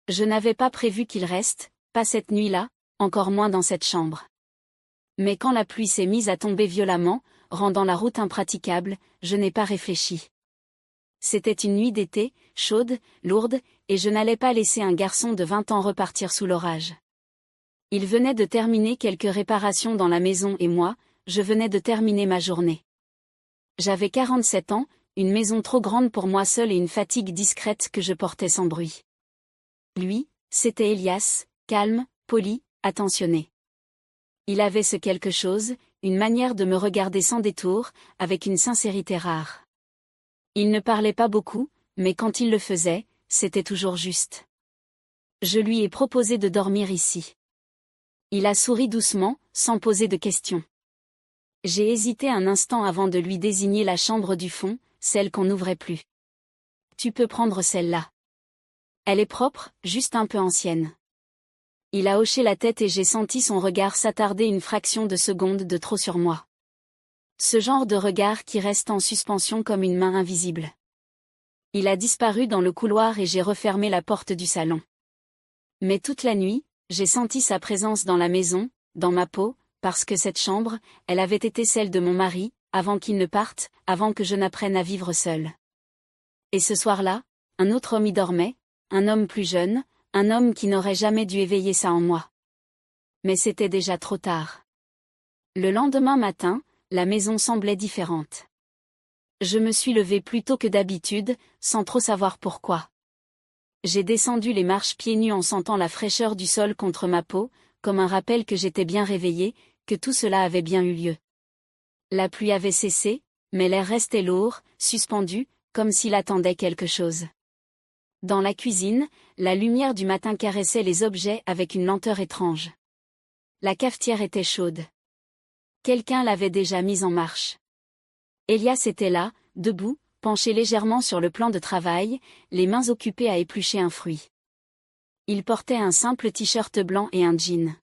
Je n'avais pas prévu qu'il reste, pas cette nuit-là, encore moins dans cette chambre. Mais quand la pluie s'est mise à tomber violemment, rendant la route impraticable, je n'ai pas réfléchi. C'était une nuit d'été, chaude, lourde, et je n'allais pas laisser un garçon de 20 ans repartir sous l'orage. Il venait de terminer quelques réparations dans la maison et moi, je venais de terminer ma journée. J'avais 47 ans, une maison trop grande pour moi seule et une fatigue discrète que je portais sans bruit. Lui, c'était Elias, calme, poli, attentionné. Il avait ce quelque chose, une manière de me regarder sans détour, avec une sincérité rare. Il ne parlait pas beaucoup, mais quand il le faisait, c'était toujours juste. Je lui ai proposé de dormir ici. Il a souri doucement, sans poser de questions. J'ai hésité un instant avant de lui désigner la chambre du fond, celle qu'on n'ouvrait plus. Tu peux prendre celle-là. Elle est propre, juste un peu ancienne. Il a hoché la tête et j'ai senti son regard s'attarder une fraction de seconde de trop sur moi. Ce genre de regard qui reste en suspension comme une main invisible. Il a disparu dans le couloir et j'ai refermé la porte du salon. Mais toute la nuit, j'ai senti sa présence dans la maison, dans ma peau, parce que cette chambre, elle avait été celle de mon mari, avant qu'il ne parte, avant que je n'apprenne à vivre seule. Et ce soir-là, un autre homme y dormait, un homme plus jeune, un homme qui n'aurait jamais dû éveiller ça en moi. Mais c'était déjà trop tard. Le lendemain matin, la maison semblait différente. Je me suis levée plus tôt que d'habitude, sans trop savoir pourquoi. J'ai descendu les marches pieds nus en sentant la fraîcheur du sol contre ma peau, comme un rappel que j'étais bien réveillée, que tout cela avait bien eu lieu. La pluie avait cessé, mais l'air restait lourd, suspendu, comme s'il attendait quelque chose. Dans la cuisine, la lumière du matin caressait les objets avec une lenteur étrange. La cafetière était chaude. Quelqu'un l'avait déjà mise en marche. Elias était là, debout, penché légèrement sur le plan de travail, les mains occupées à éplucher un fruit. Il portait un simple t-shirt blanc et un jean.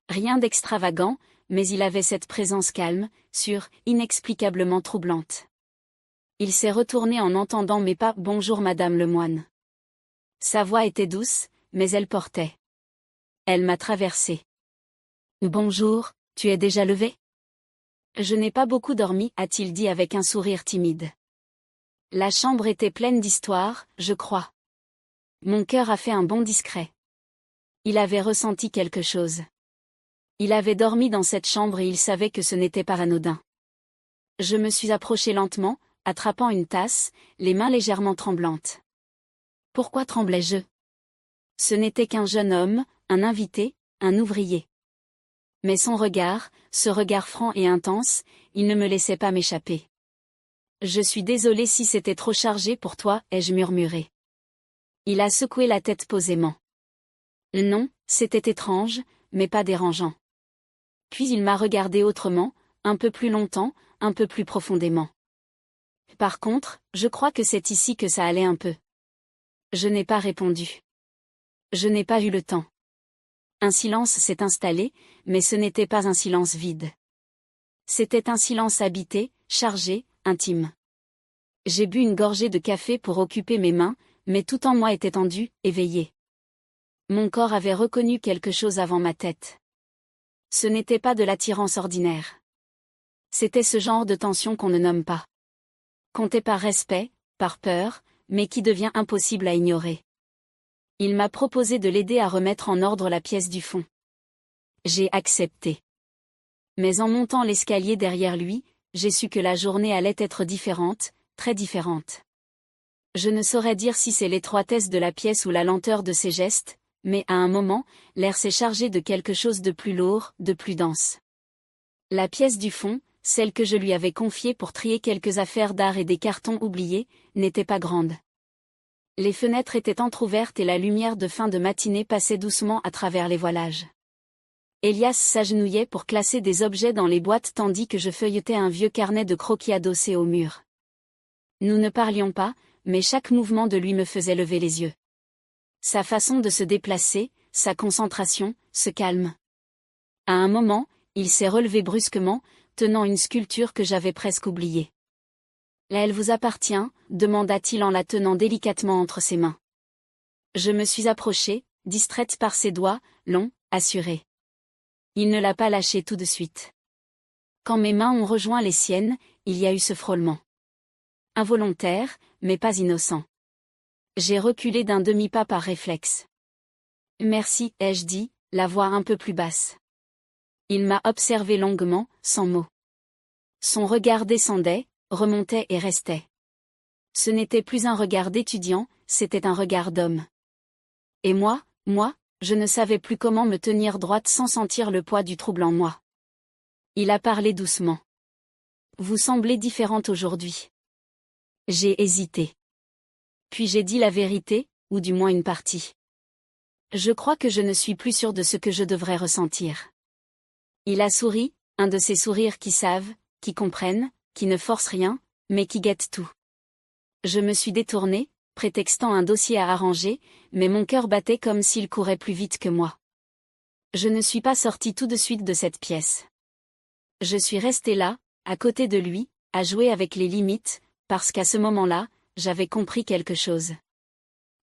Rien d'extravagant, mais il avait cette présence calme, sûre, inexplicablement troublante. Il s'est retourné en entendant mes pas « Bonjour Madame le moine ». Sa voix était douce, mais elle portait. Elle m'a traversée. « Bonjour, tu es déjà levé ?» Je n'ai pas beaucoup dormi, a-t-il dit avec un sourire timide. La chambre était pleine d'histoires, je crois. Mon cœur a fait un bond discret. Il avait ressenti quelque chose. Il avait dormi dans cette chambre et il savait que ce n'était pas anodin. Je me suis approchée lentement, attrapant une tasse, les mains légèrement tremblantes. Pourquoi tremblais-je? Ce n'était qu'un jeune homme, un invité, un ouvrier. Mais son regard, ce regard franc et intense, il ne me laissait pas m'échapper. Je suis désolée si c'était trop chargé pour toi, ai-je murmuré. Il a secoué la tête posément. Non, c'était étrange, mais pas dérangeant. Puis il m'a regardé autrement, un peu plus longtemps, un peu plus profondément. Par contre, je crois que c'est ici que ça allait un peu. Je n'ai pas répondu. Je n'ai pas eu le temps. Un silence s'est installé, mais ce n'était pas un silence vide. C'était un silence habité, chargé, intime. J'ai bu une gorgée de café pour occuper mes mains, mais tout en moi était tendu, éveillé. Mon corps avait reconnu quelque chose avant ma tête. Ce n'était pas de l'attirance ordinaire. C'était ce genre de tension qu'on ne nomme pas. Compté par respect, par peur, mais qui devient impossible à ignorer. Il m'a proposé de l'aider à remettre en ordre la pièce du fond. J'ai accepté. Mais en montant l'escalier derrière lui, j'ai su que la journée allait être différente, très différente. Je ne saurais dire si c'est l'étroitesse de la pièce ou la lenteur de ses gestes, mais à un moment, l'air s'est chargé de quelque chose de plus lourd, de plus dense. La pièce du fond, celle que je lui avais confiée pour trier quelques affaires d'art et des cartons oubliés, n'était pas grande. Les fenêtres étaient entr'ouvertes et la lumière de fin de matinée passait doucement à travers les voilages. Elias s'agenouillait pour classer des objets dans les boîtes tandis que je feuilletais un vieux carnet de croquis adossé au mur. Nous ne parlions pas, mais chaque mouvement de lui me faisait lever les yeux. Sa façon de se déplacer, sa concentration, ce calme. À un moment, il s'est relevé brusquement, tenant une sculpture que j'avais presque oubliée. « Elle vous appartient ?» demanda-t-il en la tenant délicatement entre ses mains. Je me suis approchée, distraite par ses doigts, longs, assurés. Il ne l'a pas lâché tout de suite. Quand mes mains ont rejoint les siennes, il y a eu ce frôlement. Involontaire, mais pas innocent. J'ai reculé d'un demi-pas par réflexe. Merci, ai-je dit, la voix un peu plus basse. Il m'a observé longuement, sans mots. Son regard descendait, remontait et restait. Ce n'était plus un regard d'étudiant, c'était un regard d'homme. Et moi, je ne savais plus comment me tenir droite sans sentir le poids du trouble en moi. Il a parlé doucement. Vous semblez différente aujourd'hui. J'ai hésité. Puis j'ai dit la vérité, ou du moins une partie. Je crois que je ne suis plus sûre de ce que je devrais ressentir. Il a souri, un de ces sourires qui savent, qui comprennent, qui ne forcent rien, mais qui guettent tout. Je me suis détournée, prétextant un dossier à arranger, mais mon cœur battait comme s'il courait plus vite que moi. Je ne suis pas sortie tout de suite de cette pièce. Je suis restée là, à côté de lui, à jouer avec les limites, parce qu'à ce moment-là, j'avais compris quelque chose.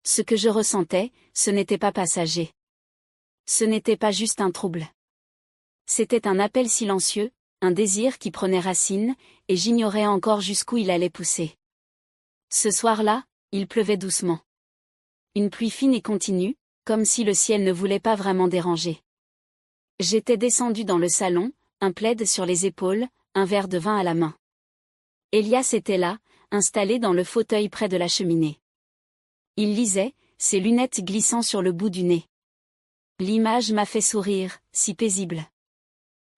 Ce que je ressentais, ce n'était pas passager. Ce n'était pas juste un trouble. C'était un appel silencieux, un désir qui prenait racine, et j'ignorais encore jusqu'où il allait pousser. Ce soir-là, il pleuvait doucement. Une pluie fine et continue, comme si le ciel ne voulait pas vraiment déranger. J'étais descendue dans le salon, un plaid sur les épaules, un verre de vin à la main. Elias était là, installé dans le fauteuil près de la cheminée. Il lisait, ses lunettes glissant sur le bout du nez. L'image m'a fait sourire, si paisible.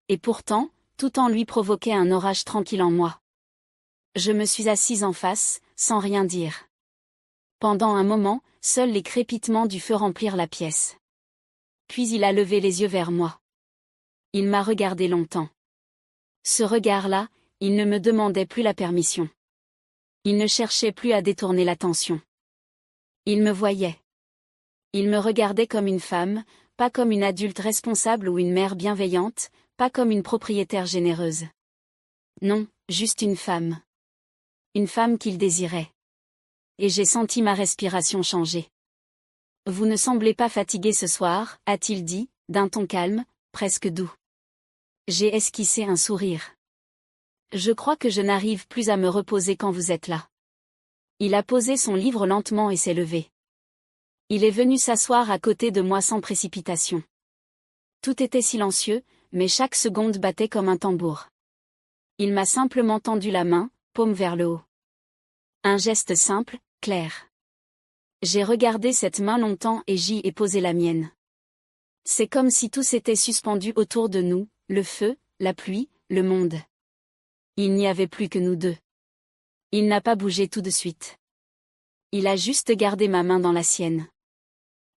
Et pourtant, tout en lui provoquait un orage tranquille en moi. Je me suis assise en face, sans rien dire. Pendant un moment, seuls les crépitements du feu remplirent la pièce. Puis il a levé les yeux vers moi. Il m'a regardé longtemps. Ce regard-là, il ne me demandait plus la permission. Il ne cherchait plus à détourner l'attention. Il me voyait. Il me regardait comme une femme, pas comme une adulte responsable ou une mère bienveillante, pas comme une propriétaire généreuse. Non, juste une femme. Une femme qu'il désirait. Et j'ai senti ma respiration changer. Vous ne semblez pas fatigué ce soir, a-t-il dit, d'un ton calme, presque doux. J'ai esquissé un sourire. Je crois que je n'arrive plus à me reposer quand vous êtes là. Il a posé son livre lentement et s'est levé. Il est venu s'asseoir à côté de moi sans précipitation. Tout était silencieux, mais chaque seconde battait comme un tambour. Il m'a simplement tendu la main, paume vers le haut. Un geste simple, clair. J'ai regardé cette main longtemps et j'y ai posé la mienne. C'est comme si tout s'était suspendu autour de nous, le feu, la pluie, le monde. Il n'y avait plus que nous deux. Il n'a pas bougé tout de suite. Il a juste gardé ma main dans la sienne.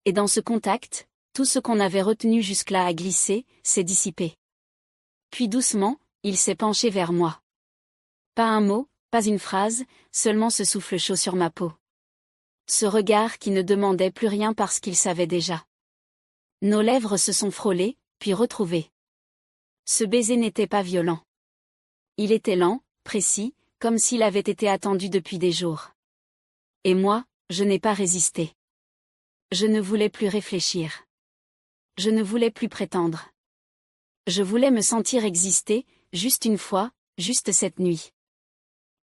Et dans ce contact, tout ce qu'on avait retenu jusque-là a glissé, s'est dissipé. Puis doucement, il s'est penché vers moi. Pas un mot, pas une phrase, seulement ce souffle chaud sur ma peau. Ce regard qui ne demandait plus rien parce qu'il savait déjà. Nos lèvres se sont frôlées, puis retrouvées. Ce baiser n'était pas violent. Il était lent, précis, comme s'il avait été attendu depuis des jours. Et moi, je n'ai pas résisté. Je ne voulais plus réfléchir. Je ne voulais plus prétendre. Je voulais me sentir exister, juste une fois, juste cette nuit.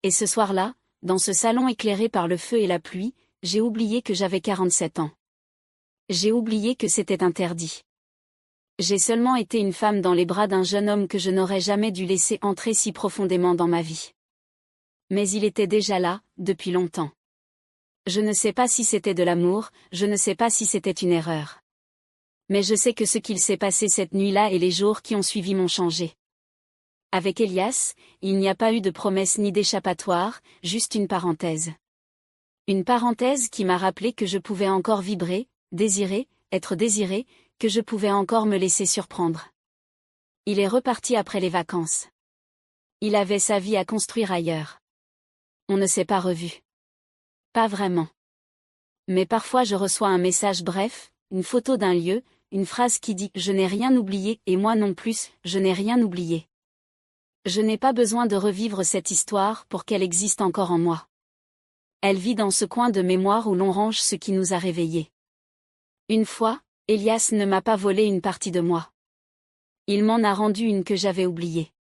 Et ce soir-là, dans ce salon éclairé par le feu et la pluie, j'ai oublié que j'avais 47 ans. J'ai oublié que c'était interdit. J'ai seulement été une femme dans les bras d'un jeune homme que je n'aurais jamais dû laisser entrer si profondément dans ma vie. Mais il était déjà là, depuis longtemps. Je ne sais pas si c'était de l'amour, je ne sais pas si c'était une erreur. Mais je sais que ce qu'il s'est passé cette nuit-là et les jours qui ont suivi m'ont changé. Avec Elias, il n'y a pas eu de promesse ni d'échappatoire, juste une parenthèse. Une parenthèse qui m'a rappelé que je pouvais encore vibrer, désirer, être désiré, que je pouvais encore me laisser surprendre. Il est reparti après les vacances. Il avait sa vie à construire ailleurs. On ne s'est pas revu. Pas vraiment. Mais parfois je reçois un message bref, une photo d'un lieu, une phrase qui dit « Je n'ai rien oublié » et moi non plus, je n'ai rien oublié. Je n'ai pas besoin de revivre cette histoire pour qu'elle existe encore en moi. Elle vit dans ce coin de mémoire où l'on range ce qui nous a réveillés. Une fois, Elias ne m'a pas volé une partie de moi. Il m'en a rendu une que j'avais oubliée.